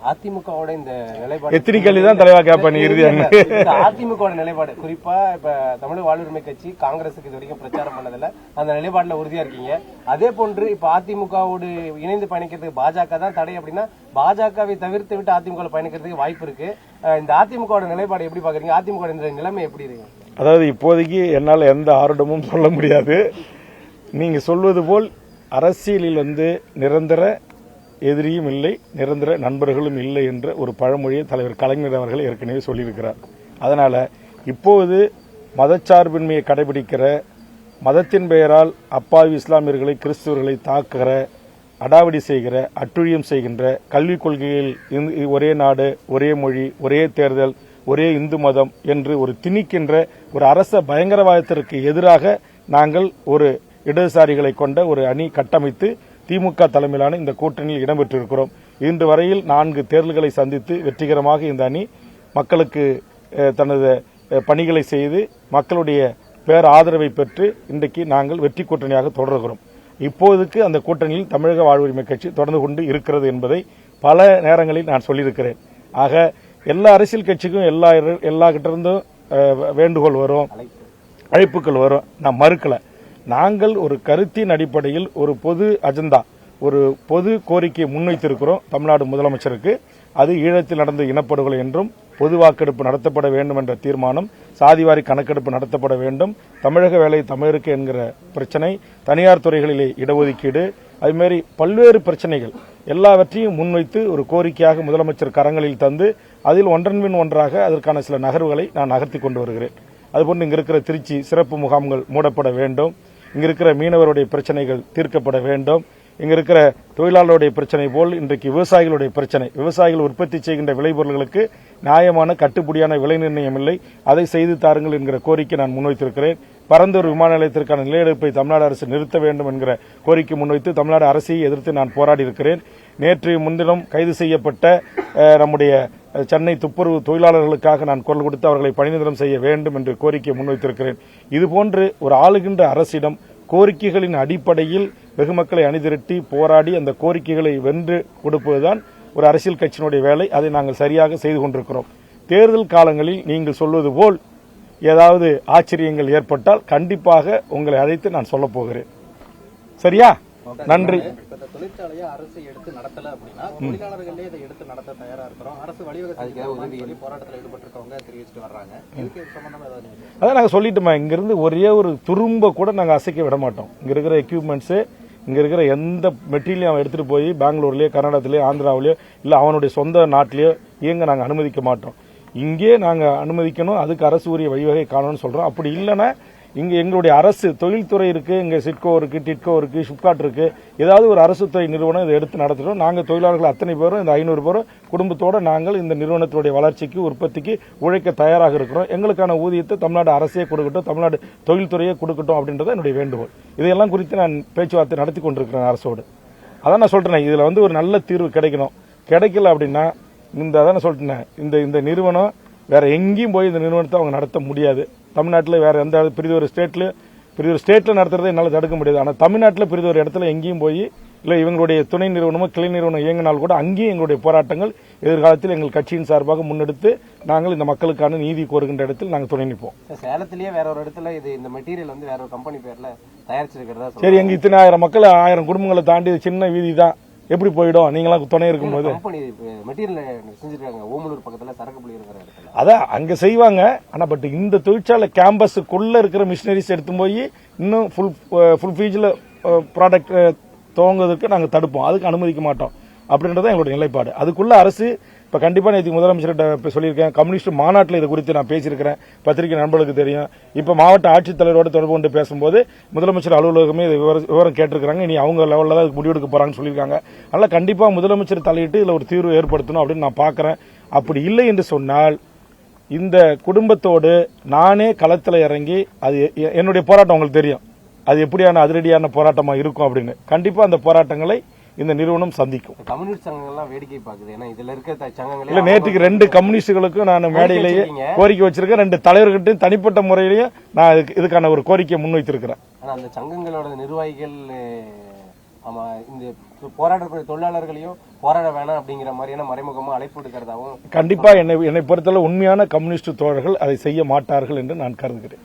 அதிமுகவோட இந்த நிலைப்பாடு எத்தனை கேள்விதான் தலைவா கேட்பேன் இறுதியாக அதிமுகவோட நிலைப்பாடு குறிப்பா இப்ப தமிழ் வாழ்வுரிமை கட்சி காங்கிரசுக்கு இது வரைக்கும் பிரச்சாரம் பண்ணதில்ல, அந்த நிலைப்பாடுல உறுதியா இருக்கீங்க. அதே போன்று இப்ப அதிமுகவோடு இணைந்து பயணிக்கிறதுக்கு பாஜக தான் தடை அப்படின்னா பாஜகவை தவிர்த்து விட்டு அதிமுக பயணிக்கிறதுக்கு வாய்ப்பு இருக்கு. இந்த அதிமுகவோட நிலைப்பாடு எப்படி பாக்குறீங்க? அதிமுக இந்த நிலைமை எப்படி இருக்கு? அதாவது இப்போதைக்கு என்னால் எந்த ஆர்வமும் சொல்ல முடியாது. நீங்க சொல்வது போல் அரசியலில் நிரந்தர எதிரியும் இல்லை, நிரந்தர நண்பர்களும் இல்லை என்ற ஒரு பழமொழியை தலைவர் கலைஞர் அவர்கள் ஏற்கனவே சொல்லியிருக்கிறார். அதனால இப்போது மதச்சார்பின்மையை கடைபிடிக்கிற, மதத்தின் பெயரால் அப்பாவி இஸ்லாமியர்களை கிறிஸ்துவர்களை தாக்குகிற, அடாவடி செய்கிற, அட்டுழியம் செய்கின்ற, கல்விக் கொள்கையில் ஒரே நாடு, ஒரே மொழி, ஒரே தேர்தல், ஒரே இந்து மதம் என்று ஒரு திணிக்கின்ற ஒரு அரச பயங்கரவாதத்திற்கு எதிராக நாங்கள் ஒரு இடதுசாரிகளை கொண்ட ஒரு அணி கட்டமைத்து திமுக தலைமையிலான இந்த கூட்டணியில் இடம்பெற்றிருக்கிறோம். இன்று வரையில் 4 தேர்தல்களை சந்தித்து வெற்றிகரமாக இந்த அணி மக்களுக்கு தனது பணிகளை செய்து மக்களுடைய பேர் ஆதரவை பெற்று இன்றைக்கு நாங்கள் வெற்றி கூட்டணியாக தொடர்கிறோம். இப்போதுக்கு அந்த கூட்டணியில் தமிழக வாழ்வுரிமை கட்சி தொடர்ந்து கொண்டு இருக்கிறது என்பதை பல நேரங்களில் நான் சொல்லியிருக்கிறேன். ஆக எல்லா அரசியல் கட்சிக்கும் எல்லா கிட்ட இருந்தும் வேண்டுகோள் வரும், அழைப்புகள் வரும். நான் மறுக்கல. நாங்கள் ஒரு கருத்தின் அடிப்படையில் ஒரு பொது அஜெண்டா, ஒரு பொது கோரிக்கையை முன்வைத்திருக்கிறோம் தமிழ்நாடு முதலமைச்சருக்கு. அது ஈழத்தில் நடந்த இனப்படுகொலை என்றும், பொது வாக்கெடுப்பு நடத்தப்பட வேண்டும் என்ற தீர்மானம், சாதிவாரி கணக்கெடுப்பு நடத்தப்பட வேண்டும், தமிழக வேலை தமிழருக்கு என்கிற பிரச்சனை, தனியார் துறைகளிலே இடஒதுக்கீடு, அதுமாரி பல்வேறு பிரச்சனைகள் எல்லாவற்றையும் முன்வைத்து ஒரு கோரிக்கையாக முதலமைச்சர் கரங்களில் தந்து அதில் ஒன்றன் பின் ஒன்றாக அதற்கான சில நகர்வுகளை நான் நகர்த்தி கொண்டு வருகிறேன். அதுபோன்று இங்க இருக்கிற திருச்சி சிறப்பு முகாம்கள் மூடப்பட வேண்டும், இங்க இருக்கிற மீனவருடைய பிரச்சனைகள் தீர்க்கப்பட வேண்டும், இங்க இருக்கிற தொழிலாளருடைய பிரச்சனை போல் இன்றைக்கு விவசாயிகளுடைய பிரச்சனை, விவசாயிகள் உற்பத்தி செய்கின்ற விளைபொருள்களுக்கு நியாயமான கட்டுப்படியான விலை நிர்ணயம் இல்லை, அதை செய்து தாருங்கள் என்கிற கோரிக்கை நான் முன்வைத்திருக்கிறேன். பரந்தூர் விமான நிலையத்திற்கான நிலையெடுப்பை தமிழ்நாடு அரசு நிறுத்த வேண்டும் என்கிற கோரிக்கை முன்வைத்து தமிழ்நாடு அரசை எதிர்த்து நான் போராடி இருக்கிறேன். நேற்று முன்தினம் கைது செய்யப்பட்ட நம்முடைய சென்னை துப்புரவு தொழிலாளர்களுக்காக நான் குரல் கொடுத்து அவர்களை பணிநிரந்தரம் செய்ய வேண்டும் என்று கோரிக்கை முன்வைத்திருக்கிறேன். இதுபோன்று ஒரு ஆளுகின்ற அரசிடம் கோரிக்கைகளின் அடிப்படையில் வெகுமக்களை அணிதிரட்டி போராடி அந்த கோரிக்கைகளை வென்று கொடுப்பதுதான் ஒரு அரசியல் கட்சியினுடைய வேலை. அதை நாங்கள் சரியாக செய்து கொண்டிருக்கிறோம். தேர்தல் காலங்களில் நீங்கள் சொல்வது போல் ஏதாவது ஆச்சரியங்கள் ஏற்பட்டால் கண்டிப்பாக உங்களை அழைத்து நான் சொல்லப் போகிறேன். சரியா? நன்றி. தொழிற்சாலையை அரசு எடுத்து நடத்தல அப்படின்னா தொழிலாளர்களே இதை எடுத்து நடத்த தயாரா இருக்கிறோம், அரசு வழிவகை போராட்டத்தில் ஈடுபட்டிருக்கவங்க தெரிவிச்சுட்டு வர்றாங்க. இதுக்கு சம்பந்தமா ஏதாவது அதான் நாங்க சொல்லிட்டோமா, இங்கிருந்து ஒரே ஒரு துரும்ப கூட நாங்க அசைக்க விட மாட்டோம். இங்க இருக்கிற எக்யூப்மெண்ட்ஸ், இங்க இருக்கிற எந்த மெட்டீரியலையும் அவன் எடுத்துட்டு போய் பெங்களூர்லயோ கர்நாடகத்திலயோ ஆந்திராவிலயோ இல்ல அவனுடைய சொந்த நாட்டிலேயோ இயங்க நாங்க அனுமதிக்க மாட்டோம். இங்கே நாங்க அனுமதிக்கணும், அதுக்கு அரசு உரிய வழிவகை காணணும்னு சொல்றோம். அப்படி இல்லைன்னா இங்க எங்களுடைய அரசு தொழில்துறை இருக்கு, இங்க சிட்கோ இருக்கு, டிட்கோ இருக்கு, ஷிப்காட் இருக்கு, ஏதாவது ஒரு அரசு துறை நிறுவனம் இதை எடுத்து நடத்துறோம். நாங்க தொழிலாளர்கள் அத்தனை பேரும் இந்த 500 பேரும் குடும்பத்தோட நாங்கள் இந்த நிறுவனத்துடைய வளர்ச்சிக்கு உற்பத்திக்கு உழைக்க தயாராக இருக்கிறோம். எங்களுக்கான ஊதியத்தை தமிழ்நாடு அரசே கொடுக்கட்டும், தமிழ்நாடு தொழில்துறையே கொடுக்கட்டும் அப்படின்றத என்னுடைய வேண்டுகோள். இதையெல்லாம் குறித்து நான் பேச்சுவார்த்தை நடத்தி கொண்டிருக்கிறேன் அரசோடு. அதான் நான் சொல்றேன், இதுல ஒரு நல்ல தீர்வு கிடைக்கணும். கிடைக்கல அப்படின்னா அதான் சொல்லிட்டேன், இந்த நிறுவனம் வேற எங்கேயும் போய் இந்த நிறுவனத்தை அவங்க நடத்த முடியாது. தமிழ்நாட்டில் வேற எந்த பெரிய ஒரு ஸ்டேட்ல நடத்துறதை என்னால் தடுக்க முடியாது. ஆனால் தமிழ்நாட்டில் பெரிய ஒரு இடத்துல எங்கேயும் போய் இல்லை இவங்களுடைய துணை நிறுவனமோ கிளை நிறுவனம் இயங்கினால் கூட அங்கேயும் எங்களுடைய போராட்டங்கள் எதிர்காலத்தில் எங்கள் கட்சியின் சார்பாக முன்னெடுத்து நாங்கள் இந்த மக்களுக்கான நீதி கோருகின்ற இடத்தில் நாங்கள் துணை நிற்போம். சேலத்திலேயே வேற ஒரு இடத்துல இந்த மெட்டீரியல் வேற ஒரு கம்பெனி பேர்ல தயாரிச்சிருக்கிறதா? சரி, எங்க இத்தனை 1000 மக்கள் 1000 குடும்பங்களை தாண்டி சின்ன வீதி தான், எப்படி போயிடும்? நீங்களாம் துணை இருக்கும்போது அதான் அங்க செய்வாங்க. ஆனா பட் இந்த தொழிற்சாலை கேம்பஸுக்குள்ள இருக்கிற மிஷினரிஸ் எடுத்து போய் இன்னும் ஃபுல் ஃபீஜ்ல ப்ராடக்ட் துவங்குவதற்கு நாங்க தடுப்போம், அதுக்கு அனுமதிக்க மாட்டோம் அப்படின்றத எங்களுடைய நிலைப்பாடு. அதுக்குள்ள அரசு இப்ப கண்டிப்பா நேற்று முதலமைச்சர்கிட்ட சொல்லியிருக்கேன், கம்யூனிஸ்ட் மாநாட்டில் இதை குறித்து நான் பேசியிருக்கிறேன், பத்திரிகை நண்பர்களுக்கு தெரியும். இப்ப மாவட்ட ஆட்சித்தலைவரோட தொடர்பு கொண்டு பேசும்போது முதலமைச்சர் அலுவலகமே விவரம் கேட்டிருக்காங்க, இனி அவங்க லெவலில் தான் முடிவெடுக்க போறாங்கன்னு சொல்லியிருக்காங்க. அதனால கண்டிப்பா முதலமைச்சர் தலையிட்டு இதுல ஒரு தீர்வு ஏற்படுத்தணும் அப்படின்னு நான் பாக்குறேன். அப்படி இல்லை என்று சொன்னால் இந்த குடும்பத்தோடு நானே களத்தில் இறங்கி, அது என்னுடைய போராட்டம் உங்களுக்கு தெரியும், அது எப்படியான அதிரடியான போராட்டமா இருக்கும் அப்படின்னு. கண்டிப்பா அந்த போராட்டங்களை இந்த நிறுவனம் சந்திக்கும். கம்யூனிஸ்ட் சங்கங்கள்லாம் வேடிக்கை பார்க்குது. ஏன்னா இதுல இருக்க சங்கங்களே நேற்றுக்கு 2 கம்யூனிஸ்டுகளுக்கும் நான் மேடையிலேயே கோரிக்கை வச்சிருக்கேன், 2 தலைவர்கிட்டையும் தனிப்பட்ட முறையிலேயும் நான் இதுக்கான ஒரு கோரிக்கை முன்வைத்திருக்கிறேன். ஆனா அந்த சங்கங்களோட நிர்வாகிகள் ஆமா, இந்த போராடக்கூடிய தொழிலாளர்களையும் போராட வேணாம் அப்படிங்கிற மாதிரியான மறைமுகமா அழைப்பு விடுக்கிறதாவும் கண்டிப்பா என்னை பொறுத்தவரை உண்மையான கம்யூனிஸ்ட் தோழர்கள் அதை செய்ய மாட்டார்கள் என்று நான் கருதுகிறேன்.